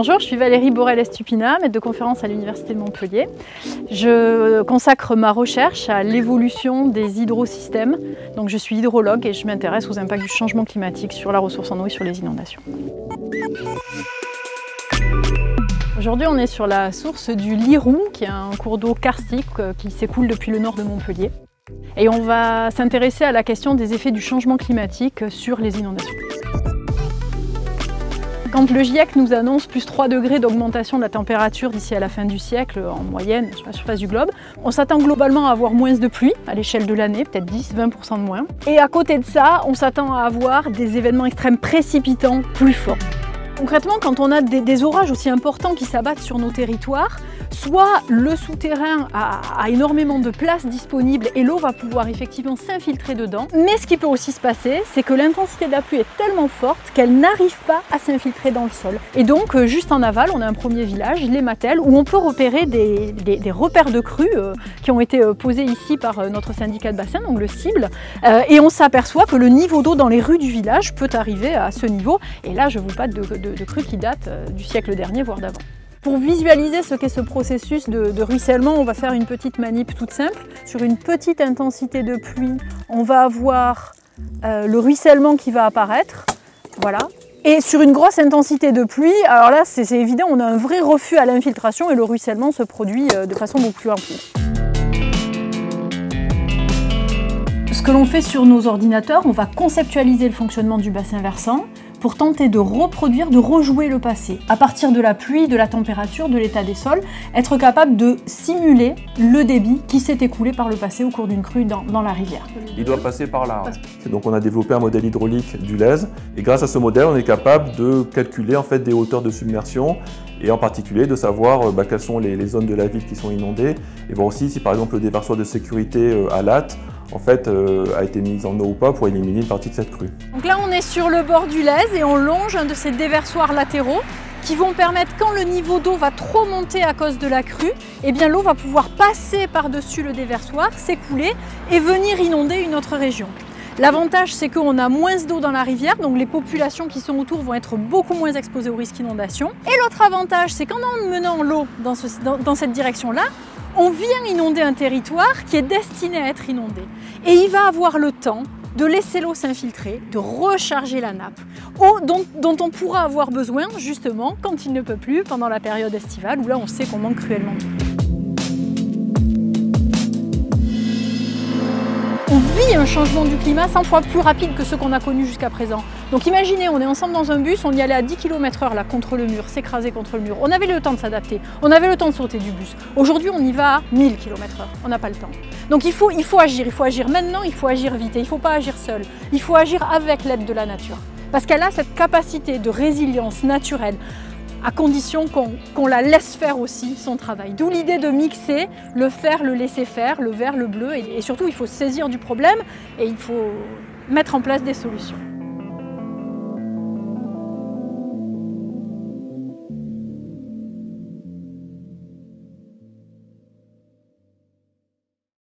Bonjour, je suis Valérie Borel-Estupina, maître de conférence à l'Université de Montpellier. Je consacre ma recherche à l'évolution des hydrosystèmes. Donc je suis hydrologue et je m'intéresse aux impacts du changement climatique sur la ressource en eau et sur les inondations. Aujourd'hui, on est sur la source du Liroux, qui est un cours d'eau karstique qui s'écoule depuis le nord de Montpellier. Et on va s'intéresser à la question des effets du changement climatique sur les inondations. Quand le GIEC nous annonce plus 3 degrés d'augmentation de la température d'ici à la fin du siècle, en moyenne sur la surface du globe, on s'attend globalement à avoir moins de pluie à l'échelle de l'année, peut-être 10-20% de moins. Et à côté de ça, on s'attend à avoir des événements extrêmes précipitants plus forts. Concrètement, quand on a des orages aussi importants qui s'abattent sur nos territoires, soit le souterrain a énormément de place disponible et l'eau va pouvoir effectivement s'infiltrer dedans. Mais ce qui peut aussi se passer, c'est que l'intensité de la pluie est tellement forte qu'elle n'arrive pas à s'infiltrer dans le sol. Et donc, juste en aval, on a un premier village, les Matelles, où on peut repérer des repères de crues qui ont été posés ici par notre syndicat de bassin, donc le CIBL. Et on s'aperçoit que le niveau d'eau dans les rues du village peut arriver à ce niveau. Et là, je vous parle de crues qui datent du siècle dernier, voire d'avant. Pour visualiser ce qu'est ce processus de ruissellement, on va faire une petite manip toute simple. Sur une petite intensité de pluie, on va avoir le ruissellement qui va apparaître. Voilà. Et sur une grosse intensité de pluie, alors là, c'est évident, on a un vrai refus à l'infiltration et le ruissellement se produit de façon beaucoup plus ample. Ce que l'on fait sur nos ordinateurs, on va conceptualiser le fonctionnement du bassin versant pour tenter de reproduire, de rejouer le passé. À partir de la pluie, de la température, de l'état des sols, être capable de simuler le débit qui s'est écoulé par le passé au cours d'une crue dans la rivière. Il doit passer par là. Donc on a développé un modèle hydraulique du Lez et grâce à ce modèle, on est capable de calculer en fait des hauteurs de submersion et en particulier de savoir quelles sont les zones de la ville qui sont inondées et voir aussi si par exemple le déversoir de sécurité à Latte en fait, a été mise en eau ou pas pour éliminer une partie de cette crue. Donc là, on est sur le bord du Lez et on longe un de ces déversoirs latéraux qui vont permettre, quand le niveau d'eau va trop monter à cause de la crue, eh bien l'eau va pouvoir passer par-dessus le déversoir, s'écouler et venir inonder une autre région. L'avantage, c'est qu'on a moins d'eau dans la rivière, donc les populations qui sont autour vont être beaucoup moins exposées au risque d'inondation. Et l'autre avantage, c'est qu'en emmenant l'eau dans cette direction-là, on vient inonder un territoire qui est destiné à être inondé. Et il va avoir le temps de laisser l'eau s'infiltrer, de recharger la nappe, eau dont on pourra avoir besoin justement quand il ne peut plus pendant la période estivale, où là on sait qu'on manque cruellement d'eau. On vit un changement du climat 100 fois plus rapide que ce qu'on a connu jusqu'à présent. Donc imaginez, on est ensemble dans un bus, on y allait à 10 km/h là, contre le mur, s'écraser contre le mur. On avait le temps de s'adapter, on avait le temps de sauter du bus. Aujourd'hui, on y va à 1000 km/h, on n'a pas le temps. Donc il faut agir maintenant, il faut agir vite et il ne faut pas agir seul. Il faut agir avec l'aide de la nature. Parce qu'elle a cette capacité de résilience naturelle, à condition qu'on la laisse faire aussi son travail. D'où l'idée de mixer le faire, le laisser faire, le vert, le bleu, et surtout il faut se saisir du problème et il faut mettre en place des solutions.